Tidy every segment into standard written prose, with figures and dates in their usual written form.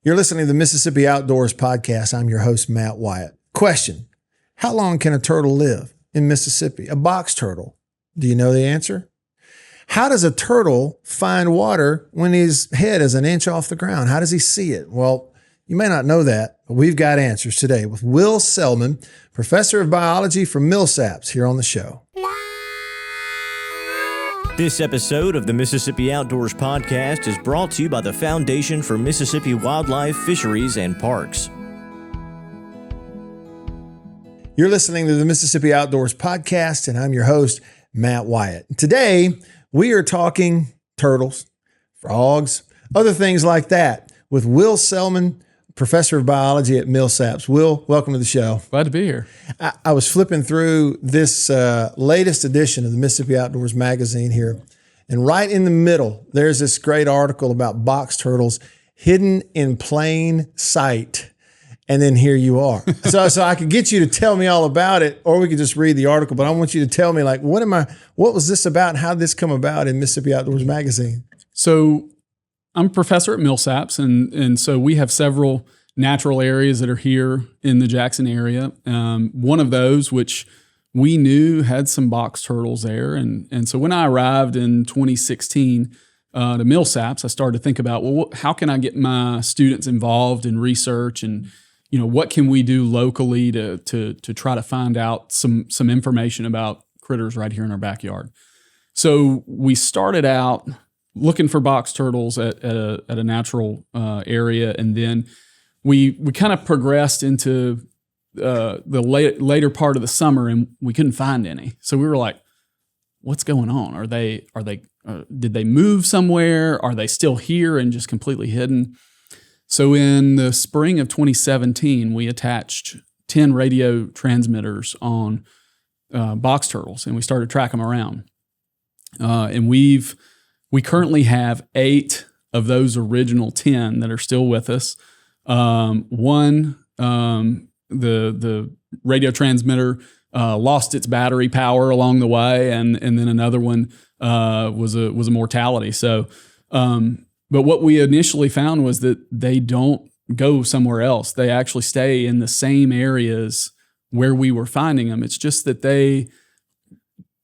You're listening to the Mississippi Outdoors Podcast. I'm your host, Matt Wyatt. Question: how long can a turtle live in Mississippi? A box turtle. Do you know the answer? How does a turtle find water when his head is an inch off the ground? How does he see it? Well, you may not know that, but we've got answers today with Will Selman, professor of biology from Millsaps, here on the show. This episode of the Mississippi Outdoors Podcast is brought to you by the Foundation for Mississippi Wildlife, Fisheries, and Parks. You're listening to the Mississippi Outdoors Podcast, and I'm your host, Matt Wyatt. Today, we are talking turtles, frogs, other things like that with Will Selman, professor of biology at Millsaps. Will, welcome to the show. Glad to be here. I was flipping through this latest edition of the Mississippi Outdoors magazine here, and right in the middle, there's this great article about box turtles hidden in plain sight. And then here you are. So I could get you to tell me all about it, or we could just read the article, but I want you to tell me, like, what was this about and how did this come about in Mississippi Outdoors magazine? So I'm a professor at Millsaps, and so we have several natural areas that are here in the Jackson area. One of those, which we knew had some box turtles there. And so when I arrived in 2016 to Millsaps, I started to think about, well, how can I get my students involved in research, and what can we do locally to try to find out some information about critters right here in our backyard. So we started out looking for box turtles at a natural area, and then we kind of progressed into the later part of the summer, and we couldn't find any. So we were like, "What's going on? Did they move somewhere? Are they still here and just completely hidden?" So in the spring of 2017, we attached 10 radio transmitters on box turtles, and we started tracking them around. And we currently have 8 of those original 10 that are still with us. One, the radio transmitter lost its battery power along the way, and then another one was a mortality. So, but what we initially found was that they don't go somewhere else. They actually stay in the same areas where we were finding them. It's just that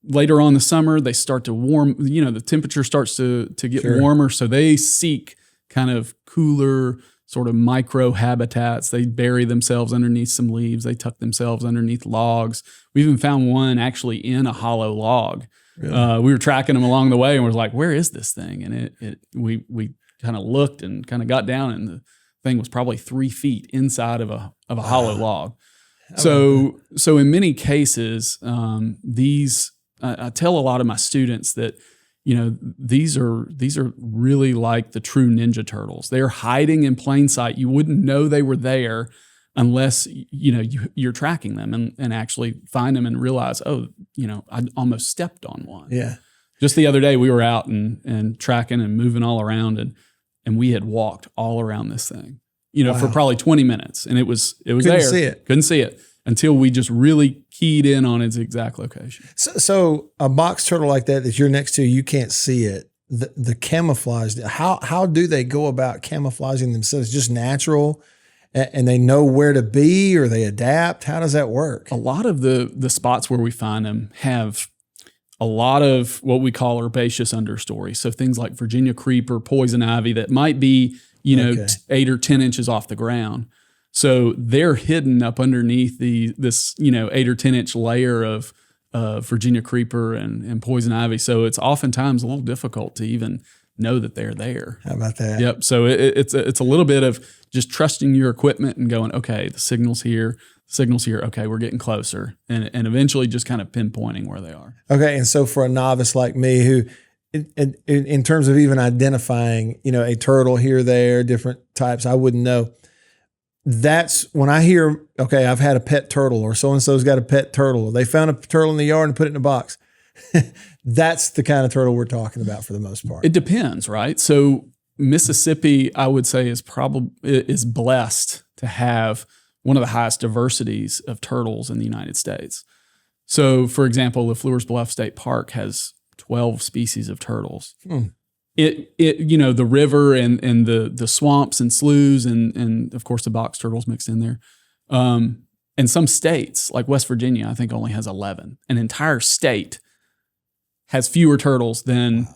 later on in the summer, they start to warm, the temperature starts to get warmer. So they seek kind of cooler sort of micro habitats. They bury themselves underneath some leaves. They tuck themselves underneath logs. We even found one actually in a hollow log. Really? We were tracking them along the way, and we were like, "Where is this thing?" And we kind of looked and kind of got down, and the thing was probably 3 feet inside of a hollow log. So in many cases, I tell a lot of my students that these are really like the true Ninja Turtles. They're hiding in plain sight. You wouldn't know they were there unless you're tracking them and actually find them and realize, I almost stepped on one. Yeah. Just the other day, we were out and tracking and moving all around, and we had walked all around this thing, for probably 20 minutes, and it was Couldn't there. Couldn't see it until we just really keyed in on its exact location. So a box turtle like that you're next to, you can't see it. The camouflage, how do they go about camouflaging themselves? Just natural, and they know where to be, or they adapt? How does that work? A lot of the spots where we find them have a lot of what we call herbaceous understory. So things like Virginia creeper, poison ivy that might be 8 or 10 inches off the ground. So they're hidden up underneath this 8 or 10 inch layer of Virginia creeper and poison ivy. So it's oftentimes a little difficult to even know that they're there. How about that? Yep. So it's a little bit of just trusting your equipment and going, okay, the signal's here. Okay, we're getting closer, and eventually just kind of pinpointing where they are. Okay, and so for a novice like me who, in terms of even identifying, a turtle here, there, different types, I wouldn't know. That's when I hear, okay, I've had a pet turtle, or so-and-so's got a pet turtle, or they found a turtle in the yard and put it in a box. That's the kind of turtle we're talking about for the most part. It depends, right? So Mississippi, I would say, is blessed to have one of the highest diversities of turtles in the United States. So, for example, the Fleurs Bluff State Park has 12 species of turtles. the river and the swamps and sloughs and of course the box turtles mixed in there. And some states like West Virginia, I think only has 11. An entire state has fewer turtles than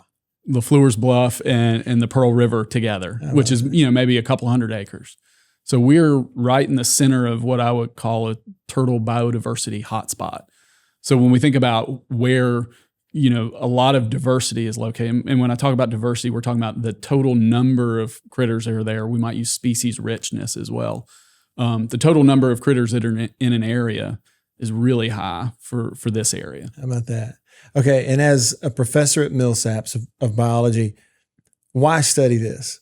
the Fleurs Bluff and the Pearl River together, which is, maybe a couple hundred acres. So we're right in the center of what I would call a turtle biodiversity hotspot. So when we think about where, a lot of diversity is located, and when I talk about diversity, we're talking about the total number of critters that are there. We might use species richness as well. The total number of critters that are in an area is really high for this area. How about that? Okay, and as a professor at Millsaps of biology, why study this?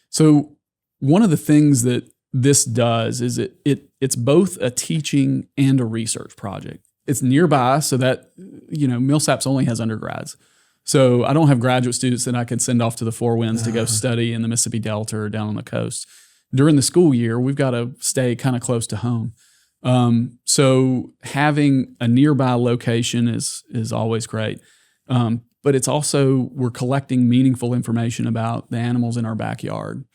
So one of the things that this does is it's both a teaching and a research project. It's nearby, so that, Millsaps only has undergrads. So I don't have graduate students that I can send off to the Four Winds to go study in the Mississippi Delta or down on the coast. During the school year, we've got to stay kind of close to home. So having a nearby location is always great. But it's also, we're collecting meaningful information about the animals in our backyard,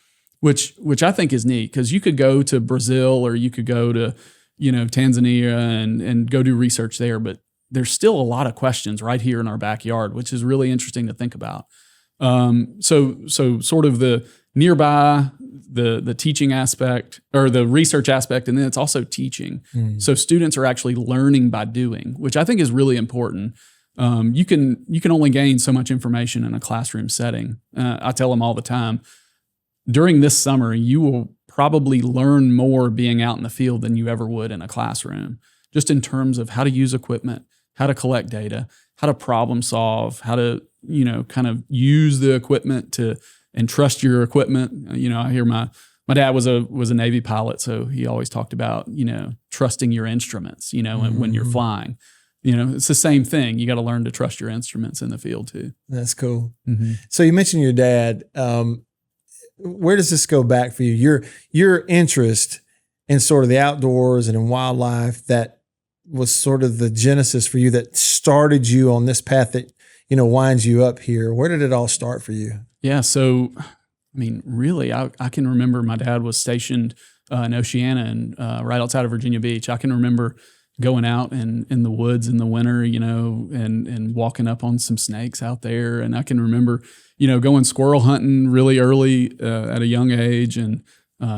which I think is neat, because you could go to Brazil or you could go to, Tanzania and go do research there, but there's still a lot of questions right here in our backyard, which is really interesting to think about. So sort of the nearby, the teaching aspect or the research aspect, and then it's also teaching. So students are actually learning by doing, which I think is really important. You can only gain so much information in a classroom setting. I tell them all the time, during this summer, you will probably learn more being out in the field than you ever would in a classroom, just in terms of how to use equipment, how to collect data, how to problem solve, how to, kind of use the equipment and trust your equipment. I hear my dad was a Navy pilot, so he always talked about, trusting your instruments, when you're flying. It's the same thing. You got to learn to trust your instruments in the field too. That's cool. So you mentioned your dad. Where does this go back for you? Your interest in sort of the outdoors and in wildlife, that was sort of the genesis for you that started you on this path that, winds you up here. Where did it all start for you? Yeah. So, really, I can remember my dad was stationed in Oceana and right outside of Virginia Beach. I can remember going out in the woods in the winter, and walking up on some snakes out there. And I can remember, going squirrel hunting really early at a young age, and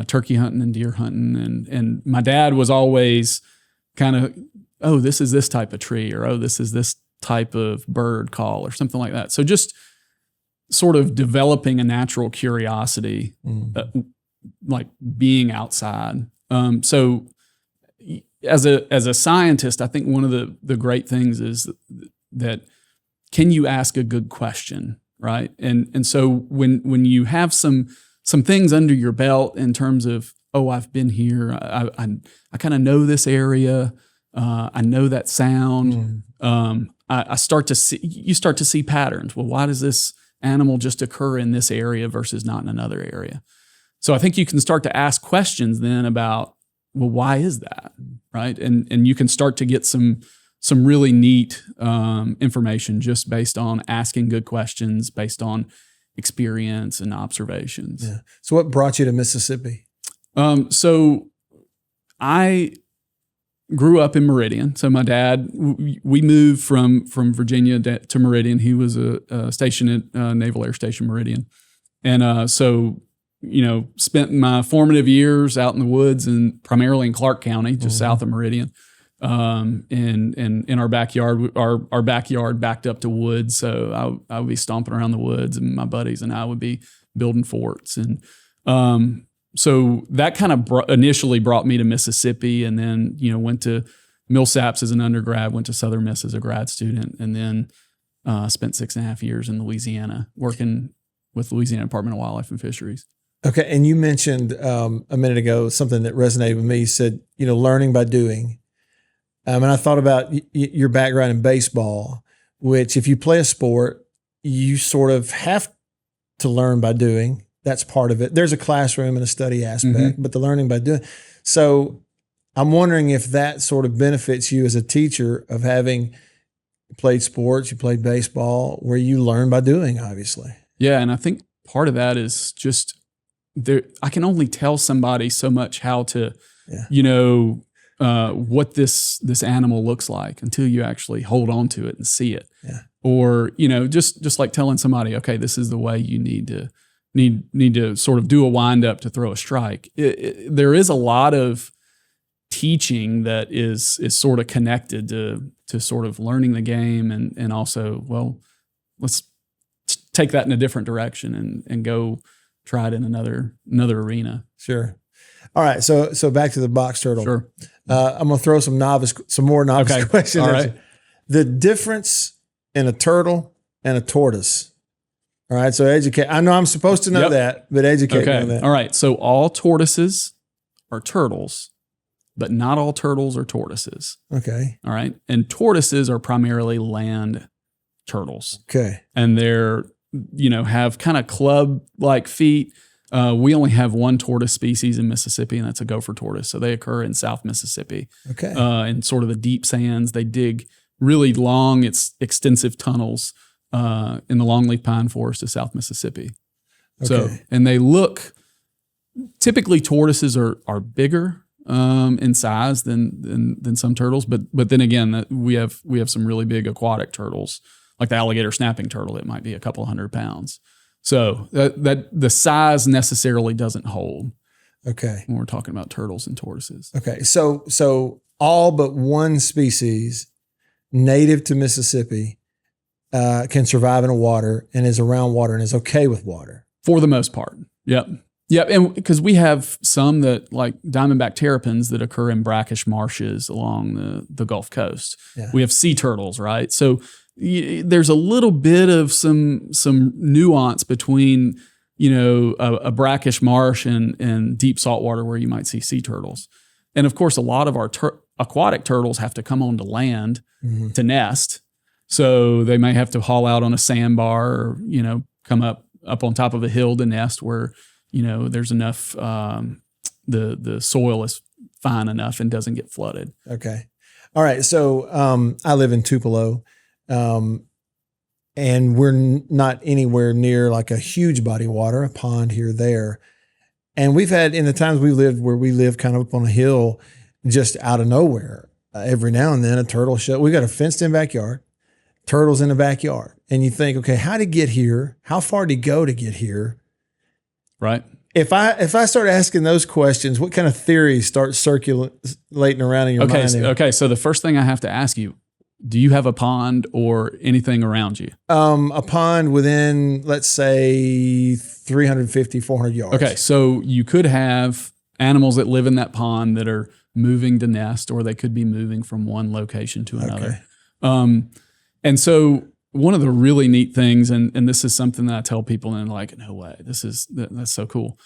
turkey hunting and deer hunting. And my dad was always kind of, oh, this is this type of tree, or, oh, this is this type of bird call, or something like that. So just sort of developing a natural curiosity, like being outside. So as a scientist, I think one of the great things is that can you ask a good question, right? And so when you have some things under your belt in terms of, oh, I've been here, I kind of know this area, I know that sound. You start to see patterns. Well, why does this animal just occur in this area versus not in another area? So I think you can start to ask questions then about, well, why is that, right? And you can start to get some really neat information just based on asking good questions, based on experience and observations. Yeah. So what brought you to Mississippi? So I grew up in Meridian. So my dad, we moved from Virginia to Meridian. He was stationed at Naval Air Station Meridian. And so, spent my formative years out in the woods and primarily in Clark County, just south of Meridian. And in our backyard, our backyard backed up to woods. So I would be stomping around the woods, and my buddies and I would be building forts. And so that kind of initially brought me to Mississippi, and then, went to Millsaps as an undergrad, went to Southern Miss as a grad student, and then spent 6.5 years in Louisiana working with Louisiana Department of Wildlife and Fisheries. Okay. And you mentioned a minute ago something that resonated with me. You said, learning by doing. And I thought about your background in baseball, which if you play a sport, you sort of have to learn by doing. That's part of it. There's a classroom and a study aspect, but the learning by doing. So I'm wondering if that sort of benefits you as a teacher of having played sports, you played baseball, where you learn by doing, obviously. Yeah, and I think part of that is just there. I can only tell somebody so much how to, what this animal looks like until you actually hold on to it and see it. Yeah. Or just like telling somebody, okay, this is the way you need to sort of do a wind up to throw a strike. There is a lot of teaching that is sort of connected to sort of learning the game and also, well, let's take that in a different direction and go try it in another arena. Sure. All right. So back to the box turtle. Sure. I'm going to throw some more novice questions. All right. The difference in a turtle and a tortoise. All right. So educate. I know I'm supposed to know that, but educate me on that. All right. So all tortoises are turtles, but not all turtles are tortoises. Okay. All right. And tortoises are primarily land turtles. Okay. And they're, have kind of club-like feet. We only have one tortoise species in Mississippi, and that's a gopher tortoise. So they occur in South Mississippi. Okay. In sort of the deep sands. They dig really long, extensive tunnels in the longleaf pine forest of South Mississippi. Okay. So, and they look, typically tortoises are bigger in size than some turtles, but then again, we have some really big aquatic turtles, like the alligator snapping turtle. It might be a couple 100 pounds. So that the size necessarily doesn't hold. Okay. When we're talking about turtles and tortoises. Okay. So all but one species native to Mississippi can survive in a water and is around water and is okay with water. For the most part. Yep. And because we have some that, like diamondback terrapins, that occur in brackish marshes along the Gulf Coast. Yeah. We have sea turtles, right? So there's a little bit of some nuance between, a brackish marsh and deep salt water where you might see sea turtles. And of course, a lot of our aquatic turtles have to come onto land to nest. So they may have to haul out on a sandbar or, come up on top of a hill to nest where, there's enough, the soil is fine enough and doesn't get flooded. Okay. All right. So I live in Tupelo. And we're not anywhere near like a huge body of water, a pond here or there. And we've had, in the times we lived where we live kind of up on a hill, just out of nowhere, every now and then a turtle show. We got a fenced in backyard, turtles in the backyard. And you think, okay, how did he get here? How far did he go to get here? Right. If I start asking those questions, what kind of theories start circulating around in your mind? Okay. So the first thing I have to ask you, do you have a pond or anything around you? A pond within, let's say, 350, 400 yards. Okay, so you could have animals that live in that pond that are moving to nest, or they could be moving from one location to another. Okay. And so one of the really neat things, and this is something that I tell people, and they're like, no way, that's so cool.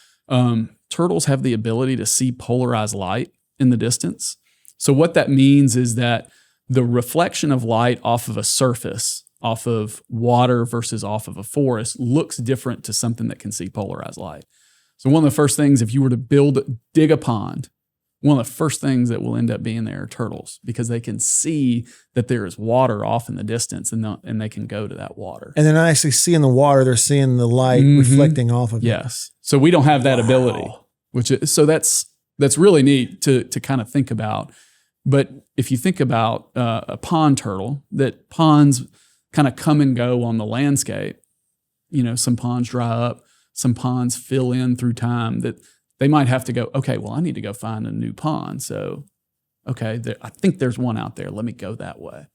Turtles have the ability to see polarized light in the distance. So what that means is that the reflection of light off of a surface, off of water versus off of a forest, looks different to something that can see polarized light. So one of the first things, if you were to dig a pond, one of the first things that will end up being there are turtles, because they can see that there is water off in the distance and they can go to that water. And they're not actually seeing the water, they're seeing the light reflecting off of it. Yes. So we don't have that ability, so that's really neat to kind of think about. But if you think about a pond turtle, that ponds kind of come and go on the landscape, some ponds dry up, some ponds fill in through time, that they might have to go, okay, well, I need to go find a new pond. So, okay, I think there's one out there. Let me go that way.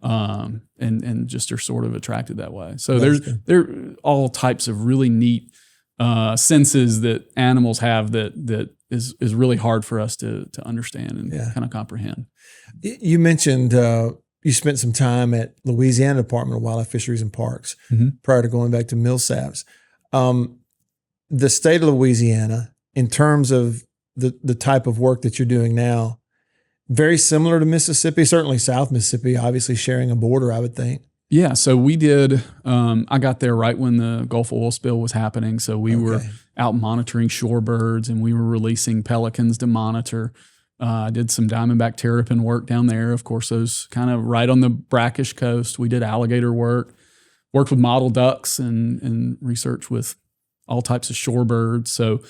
And just are sort of attracted that way. So there are all types of really neat senses that animals have that is really hard for us to understand and kind of comprehend. You mentioned you spent some time at Louisiana Department of Wildlife, Fisheries, and Parks prior to going back to Millsaps. The state of Louisiana, in terms of the type of work that you're doing now, very similar to Mississippi, certainly South Mississippi, obviously sharing a border, I would think. Yeah, so we did, I got there right when the Gulf oil spill was happening. So we were out monitoring shorebirds, and we were releasing pelicans to monitor. I did some diamondback terrapin work down there. Of course, those kind of right on the brackish coast. We did alligator work. worked with model ducks and research with all types of shorebirds. So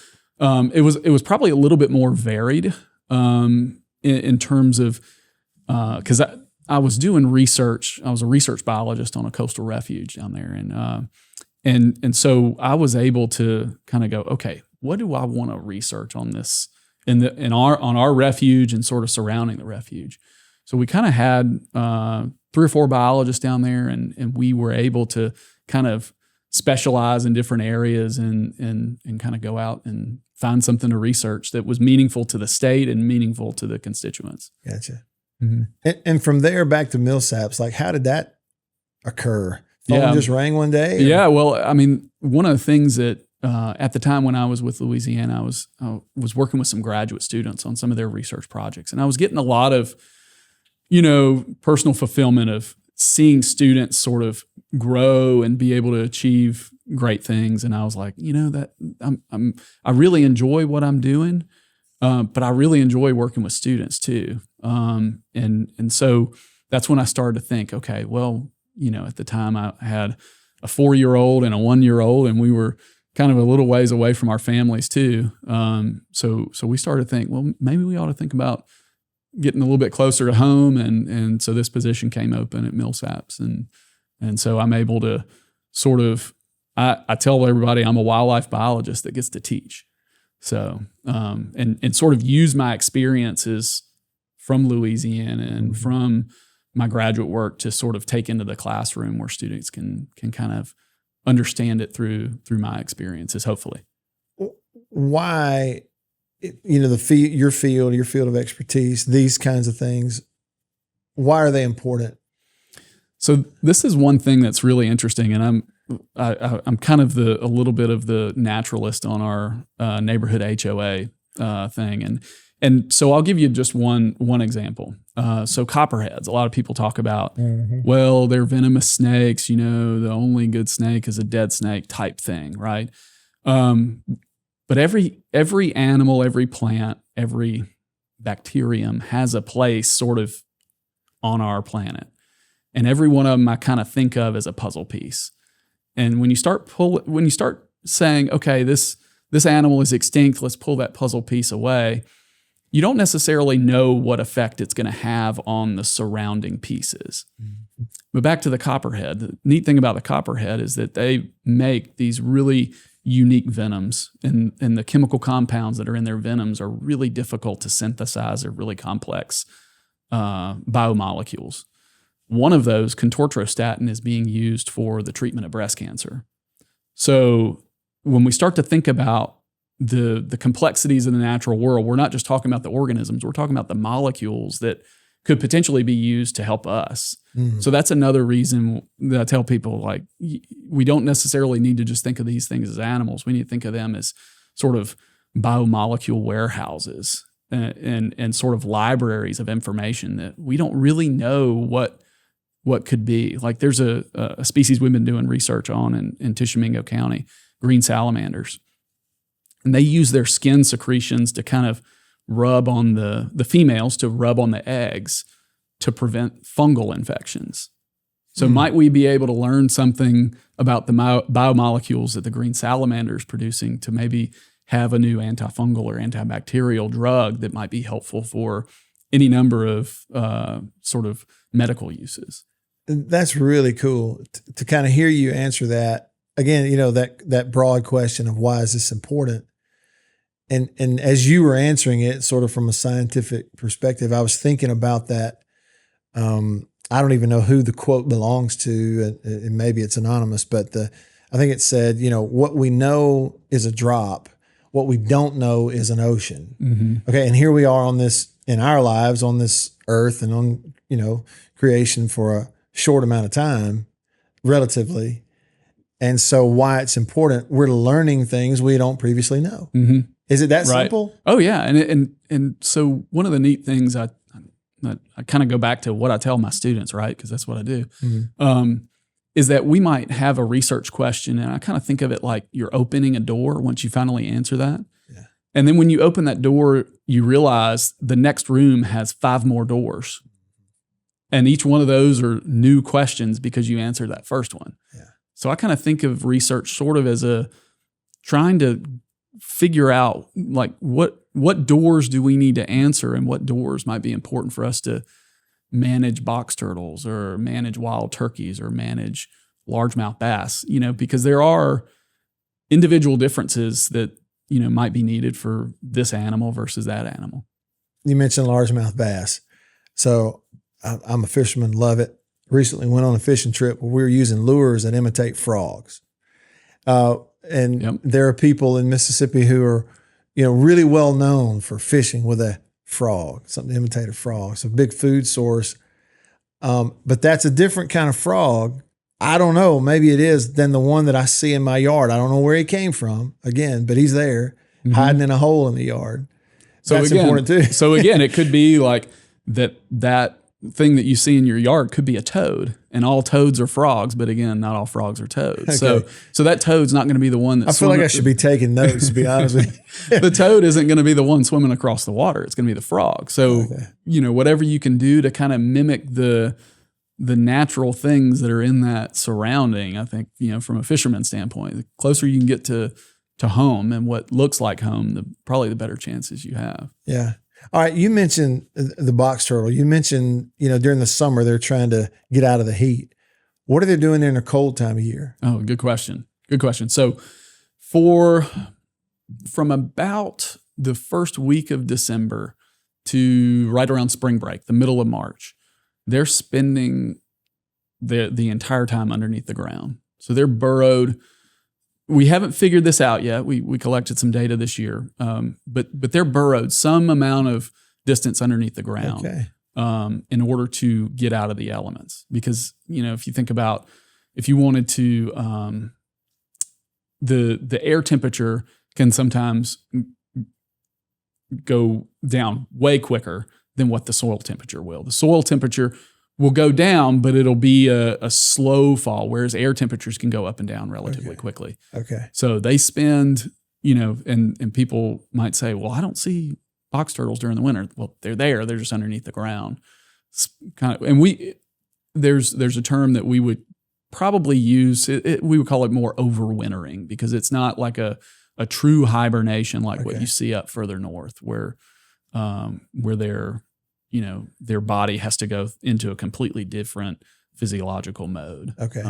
it was probably a little bit more varied in terms of because I was doing research. I was a research biologist on a coastal refuge down there, and so I was able to kind of go, okay, what do I want to research on this on our refuge and sort of surrounding the refuge. So we kind of had 3 or 4 biologists down there, and we were able to kind of specialize in different areas and kind of go out and find something to research that was meaningful to the state and meaningful to the constituents. Gotcha. Mm-hmm. And from there back to Millsaps, like how did that occur? Phone just rang one day? Or? Yeah. Well, I mean, one of the things that at the time when I was with Louisiana, I was working with some graduate students on some of their research projects, and I was getting a lot of, personal fulfillment of seeing students sort of grow and be able to achieve great things. And I was like, that I really enjoy what I'm doing, but I really enjoy working with students too. And so that's when I started to think, okay, well, at the time I had a 4-year-old and a 1-year-old, and we were kind of a little ways away from our families too. So we started to think, well, maybe we ought to think about getting a little bit closer to home. And so this position came open at Millsaps. And so I'm able to sort of, I tell everybody I'm a wildlife biologist that gets to teach. So, and sort of use my experiences from Louisiana and from my graduate work to sort of take into the classroom where students can kind of understand it through my experiences, hopefully. Why, your field of expertise, these kinds of things, why are they important? So this is one thing that's really interesting, and I'm kind of a little bit of the naturalist on our neighborhood HOA thing, and so I'll give you just one example. So copperheads, a lot of people talk about, well, they're venomous snakes. The only good snake is a dead snake type thing, right? But every animal, every plant, every bacterium has a place sort of on our planet. And every one of them I kind of think of as a puzzle piece. And when you start saying, okay, this animal is extinct, let's pull that puzzle piece away, you don't necessarily know what effect it's going to have on the surrounding pieces. Mm-hmm. But back to the copperhead, the neat thing about the copperhead is that they make these really unique venoms, and the chemical compounds that are in their venoms are really difficult to synthesize. They're really complex biomolecules. One of those, contortrostatin, is being used for the treatment of breast cancer. So when we start to think about the complexities in the natural world, we're not just talking about the organisms, we're talking about the molecules that could potentially be used to help us. Mm. So that's another reason that I tell people, like, we don't necessarily need to just think of these things as animals. We need to think of them as sort of biomolecule warehouses and sort of libraries of information that we don't really know what could be. Like there's a species we've been doing research on in Tishomingo County, green salamanders. And they use their skin secretions to kind of rub on the females to rub on the eggs to prevent fungal infections. So might we be able to learn something about the biomolecules that the green salamander is producing to maybe have a new antifungal or antibacterial drug that might be helpful for any number of sort of medical uses? That's really cool to kind of hear you answer that. Again, that broad question of why is this important? And as you were answering it, sort of from a scientific perspective, I was thinking about that. I don't even know who the quote belongs to, and maybe it's anonymous, but I think it said, what we know is a drop. What we don't know is an ocean. Mm-hmm. Okay. And here we are in our lives on this earth and on, creation for a short amount of time, relatively. And so why it's important, we're learning things we don't previously know. Mm-hmm. Is it that simple? Oh yeah. And so one of the neat things I kind of go back to what I tell my students, right? Because that's what I do, is that we might have a research question, and I kind of think of it like you're opening a door once you finally answer that. Yeah. And then when you open that door, you realize the next room has 5 more doors. And each one of those are new questions because you answered that first one. Yeah. So I kind of think of research sort of as trying to figure out like what doors do we need to answer and what doors might be important for us to manage box turtles or manage wild turkeys or manage largemouth bass, because there are individual differences that, might be needed for this animal versus that animal. You mentioned largemouth bass. So I'm a fisherman, love it. Recently went on a fishing trip where we were using lures that imitate frogs. And there are people in Mississippi who are, really well known for fishing with a frog, something to imitate a frog. It's a big food source. But that's a different kind of frog. I don't know, maybe it is, than the one that I see in my yard. I don't know where he came from, again, but he's there hiding in a hole in the yard. So that's important too. So again, it could be like that thing that you see in your yard could be a toad, and all toads are frogs, but again, not all frogs are toads. Okay. So that toad's not going to be the one that's I feel like I should be taking notes, to be honest with you. The toad isn't going to be the one swimming across the water. It's going to be the frog. So, whatever you can do to kind of mimic the natural things that are in that surrounding, I think, from a fisherman's standpoint, the closer you can get to home and what looks like home, probably the better chances you have. Yeah. All right. You mentioned the box turtle. You mentioned, during the summer, they're trying to get out of the heat. What are they doing during the cold time of year? Oh, good question. Good question. So from about the first week of December to right around spring break, the middle of March, they're spending the entire time underneath the ground. So they're burrowed. We haven't figured this out yet. We collected some data this year, but they're burrowed some amount of distance underneath the ground in order to get out of the elements. Because if you think about if you wanted to, the air temperature can sometimes go down way quicker than what the soil temperature will. The soil temperature will go down, but it'll be a slow fall, whereas air temperatures can go up and down relatively quickly. Okay. So they spend, and people might say, well, I don't see box turtles during the winter. Well, they're there. They're just underneath the ground. It's and there's a term that we would probably use. We would call it more overwintering, because it's not like a true hibernation like what you see up further north, where their body has to go into a completely different physiological mode. Okay.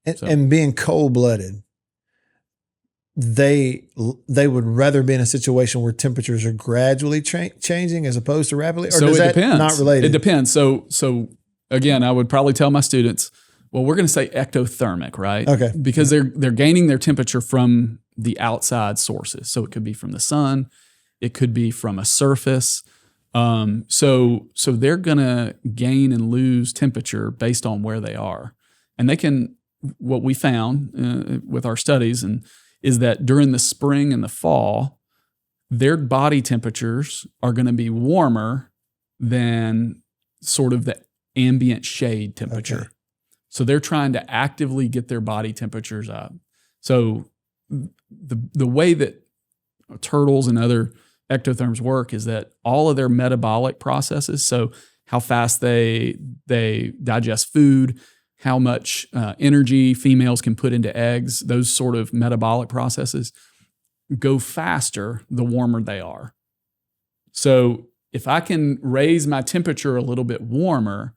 And being cold-blooded, they would rather be in a situation where temperatures are gradually changing as opposed to rapidly? Or so does it that depends. not related? It depends. So again, I would probably tell my students, well, we're going to say ectothermic, right? Okay. Because they're gaining their temperature from the outside sources. So it could be from the sun. It could be from a surface. So they're going to gain and lose temperature based on where they are. And they can, what we found with our studies is that during the spring and the fall, their body temperatures are going to be warmer than sort of the ambient shade temperature. Okay. So they're trying to actively get their body temperatures up. So the way that turtles and other ectotherms work is that all of their metabolic processes, so how fast they digest food, how much energy females can put into eggs, those sort of metabolic processes go faster the warmer they are. So if I can raise my temperature a little bit warmer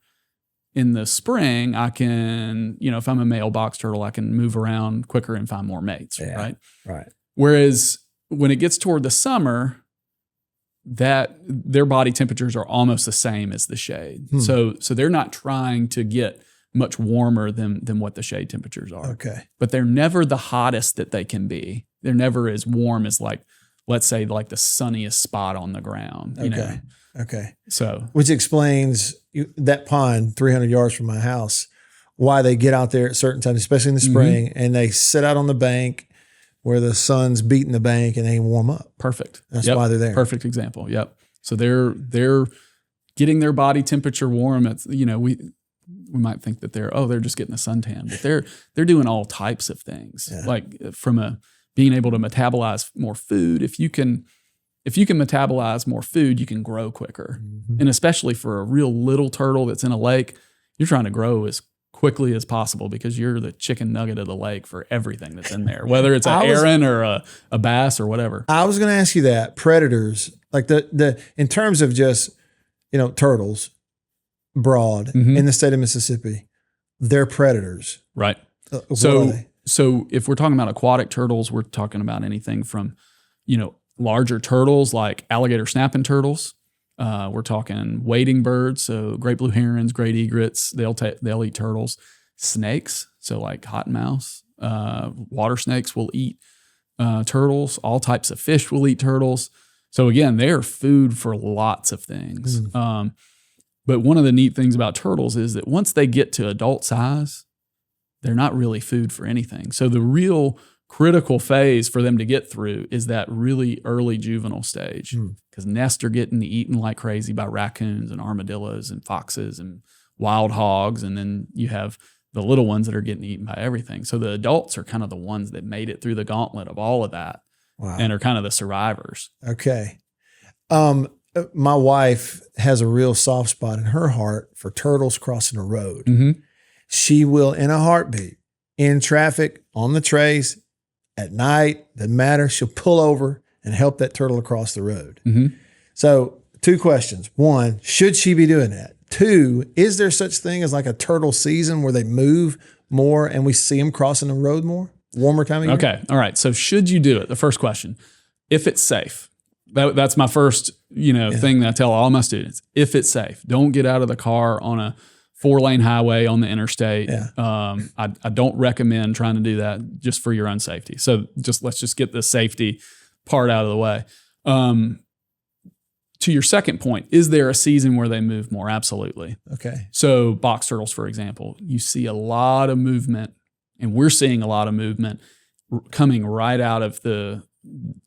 in the spring, I can, if I'm a male box turtle, I can move around quicker and find more mates, right? Right. Whereas when it gets toward the summer, that their body temperatures are almost the same as the shade. So they're not trying to get much warmer than what the shade temperatures are. Okay. But they're never the hottest that they can be. They're never as warm as, like, let's say, like the sunniest spot on the ground. You know? Okay. So, which explains that pond 300 yards from my house, why they get out there at certain times, especially in the spring, and they sit out on the bank where the sun's beating the bank and they warm up. Perfect. That's why they're there. Perfect example. Yep. So they're getting their body temperature warm. It's, we might think that they're just getting a suntan, but they're doing all types of things, like from being able to metabolize more food. If if you can metabolize more food, you can grow quicker. And especially for a real little turtle that's in a lake, you're trying to grow as quickly as possible because you're the chicken nugget of the lake for everything that's in there, whether it's an heron or a bass or whatever. I was going to ask you that. Predators, like the in terms of just, turtles broad in the state of Mississippi, they're predators. Right. What are they? So if we're talking about aquatic turtles, we're talking about anything from, larger turtles like alligator snapping turtles. We're talking wading birds, so great blue herons, great egrets. They'll eat turtles. Snakes, so like cottonmouths, water snakes will eat turtles. All types of fish will eat turtles. So again, they're food for lots of things. But one of the neat things about turtles is that once they get to adult size, they're not really food for anything. So the real critical phase for them to get through is that really early juvenile stage, because nests are getting eaten like crazy by raccoons and armadillos and foxes and wild hogs. And then you have the little ones that are getting eaten by everything. So the adults are kind of the ones that made it through the gauntlet of all of that and are kind of the survivors. Okay. My wife has a real soft spot in her heart for turtles crossing a road. She will, in a heartbeat, in traffic, on the trace, at night, doesn't matter. She'll pull over and help that turtle across the road. So 2 questions. 1, should she be doing that? 2, is there such thing as like a turtle season where they move more and we see them crossing the road more? Warmer time of year? Okay. All right. So should you do it? The first question, if it's safe. That's my first, thing that I tell all my students. If it's safe, don't get out of the car on a 4-lane highway on the interstate. I don't recommend trying to do that just for your own safety. So let's just get the safety part out of the way. To your second point, is there a season where they move more? Absolutely. Okay. So box turtles, for example, you see a lot of movement, and we're seeing a lot of movement coming right out of the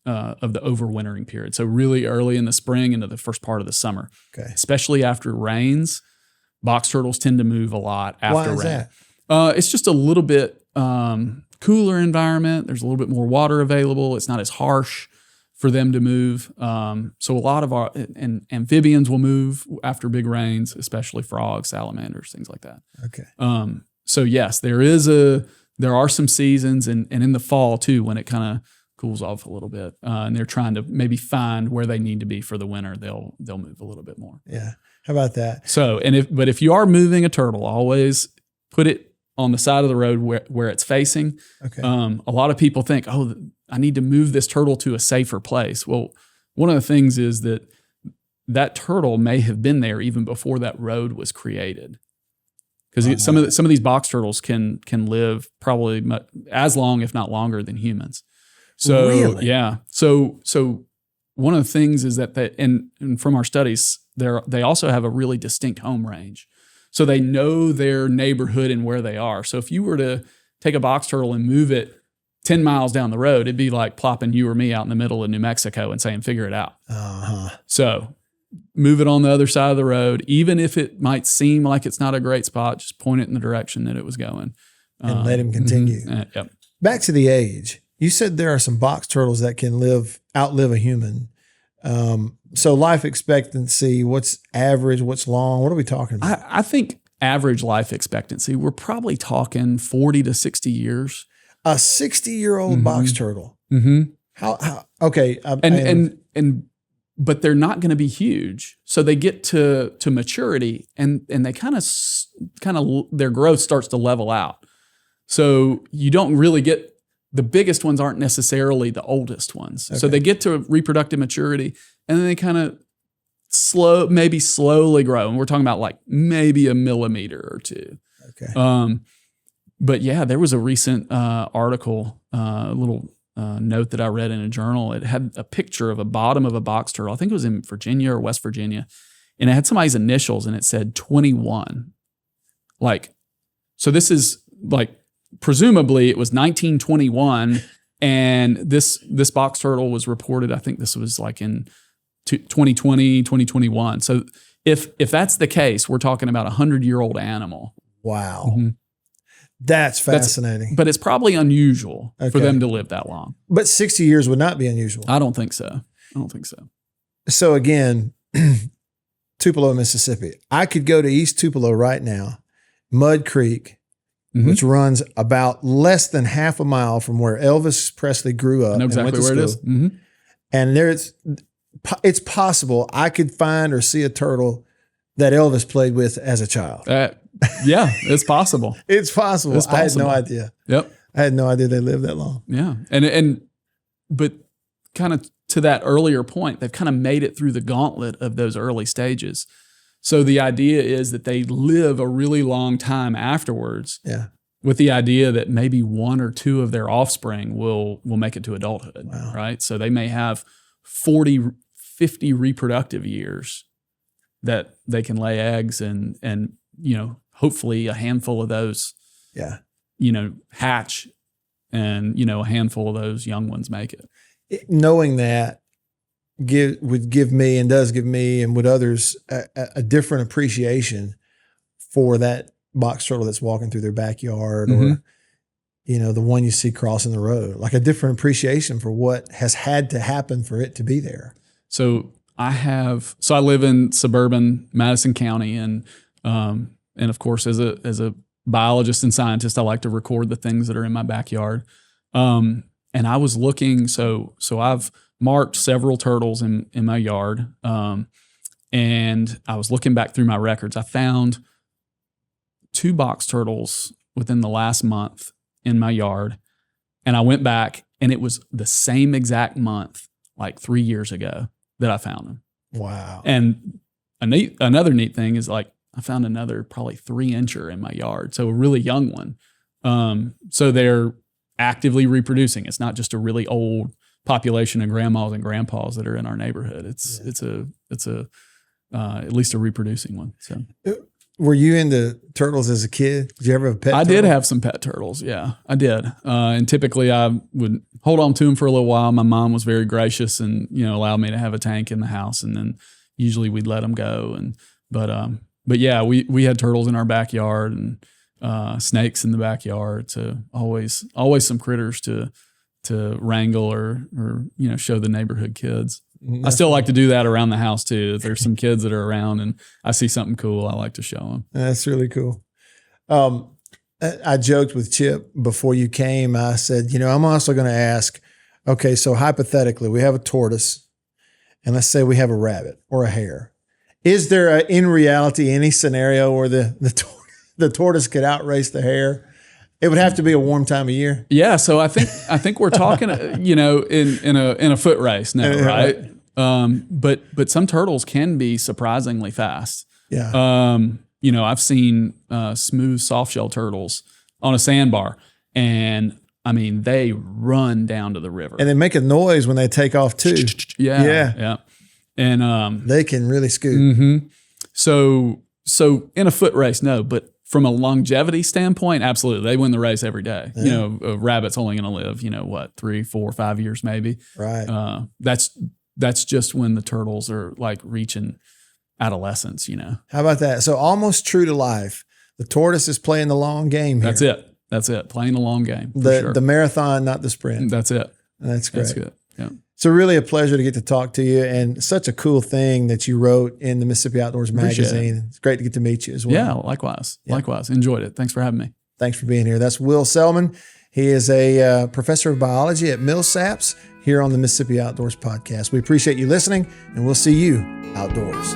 overwintering period. So really early in the spring into the first part of the summer, especially after rains. Box turtles tend to move a lot after rain. Why is that? It's just a little bit cooler environment. There's a little bit more water available. It's not as harsh for them to move. So a lot of our amphibians will move after big rains, especially frogs, salamanders, things like that. Okay. So yes, there are some seasons, and in the fall too, when it kind of cools off a little bit, and they're trying to maybe find where they need to be for the winter, they'll move a little bit more. Yeah. How about that? So, but if you are moving a turtle, always put it on the side of the road where it's facing. Okay. A lot of people think, I need to move this turtle to a safer place. Well, one of the things is that turtle may have been there even before that road was created. Because some of these box turtles can live probably as long, if not longer, than humans. So really? Yeah. So one of the things is that and from our studies, they also have a really distinct home range. So they know their neighborhood and where they are. So if you were to take a box turtle and move it 10 miles down the road, it'd be like plopping you or me out in the middle of New Mexico and saying, figure it out. So move it on the other side of the road. Even if it might seem like it's not a great spot, just point it in the direction that it was going. And let him continue. Yep. Back to the age. You said there are some box turtles that can outlive a human. So life expectancy, what's average, what's long? What are we talking about? I think average life expectancy, we're probably talking 40 to 60 years. A 60-year-old box turtle. How okay. But they're not going to be huge. So they get to maturity and they kind of their growth starts to level out. So you don't really get, the biggest ones aren't necessarily the oldest ones. Okay. So they get to reproductive maturity and then they kind of slowly grow. And we're talking about like maybe a millimeter or 2. Okay. But yeah, there was a recent article, a little note that I read in a journal. It had a picture of a bottom of a box turtle. I think it was in Virginia or West Virginia. And it had somebody's initials and it said 21. So this is like, presumably it was 1921 and this box turtle was reported, I think this was like in 2020, 2021. So if that's the case, we're talking about a 100-year-old animal. Wow. Mm-hmm. That's fascinating. But it's probably unusual for them to live that long. But 60 years would not be unusual. I don't think so. I don't think so. So again, Tupelo, Mississippi. I could go to East Tupelo right now, Mud Creek, which runs about less than half a mile from where Elvis Presley grew up. I know exactly where it is. And it's possible I could find or see a turtle that Elvis played with as a child. Yeah, it's possible. It's possible. It's possible. I had no idea. Yep. I had no idea they lived that long. Yeah. But kind of to that earlier point, they've kind of made it through the gauntlet of those early stages. So the idea is that they live a really long time afterwards. Yeah. With the idea that maybe 1 or 2 of their offspring will make it to adulthood. Wow. Right. So they may have 40, 50 reproductive years that they can lay eggs and hopefully a handful of those, hatch and, a handful of those young ones make it. Knowing that would give me and does give me and would others a different appreciation for that box turtle that's walking through their backyard or, the one you see crossing the road, like a different appreciation for what has had to happen for it to be there. So I live in suburban Madison County and of course, as a biologist and scientist, I like to record the things that are in my backyard. And I was looking, so I've marked several turtles in my yard. And I was looking back through my records. I found 2 box turtles within the last month in my yard. And I went back and it was the same exact month, like 3 years ago, that I found them. Wow. And another neat thing is like, I found another probably 3-incher in my yard. So a really young one. So they're actively reproducing. It's not just a really old population of grandmas and grandpas that are in our neighborhood. It's at least a reproducing one. So were you into turtles as a kid? Did you ever have a pet turtle? I did have some pet turtles. Yeah, I did. And typically I would hold on to them for a little while. My mom was very gracious and, allowed me to have a tank in the house. And then usually we'd let them go. But yeah, we had turtles in our backyard and snakes in the backyard. So always some critters to wrangle or show the neighborhood kids. I still like to do that around the house too. If there's some kids that are around and I see something cool, I like to show them. That's really cool. I joked with Chip before you came. I said, I'm also going to ask, okay, so hypothetically, we have a tortoise and let's say we have a rabbit or a hare. Is there in reality any scenario where the tortoise could outrace the hare? It would have to be a warm time of year. Yeah, so I think we're talking, in a foot race now, right? But some turtles can be surprisingly fast. Yeah. I've seen smooth softshell turtles on a sandbar, and I mean they run down to the river, and they make a noise when they take off too. Yeah. And they can really scoot. So in a foot race, no, but from a longevity standpoint, absolutely. They win the race every day. Yeah. A rabbit's only going to live, 3, 4, 5 years maybe. Right. That's just when the turtles are like reaching adolescence, How about that? So almost true to life. The tortoise is playing the long game here. That's it. Playing the long game. The marathon, not the sprint. That's it. That's great. That's good. Yeah. So really a pleasure to get to talk to you, and such a cool thing that you wrote in the Mississippi Outdoors magazine. It's great to get to meet you as well. Yeah, likewise. Yeah. Likewise. Enjoyed it. Thanks for having me. Thanks for being here. That's Will Selman. He is a professor of biology at Millsaps here on the Mississippi Outdoors podcast. We appreciate you listening, and we'll see you outdoors.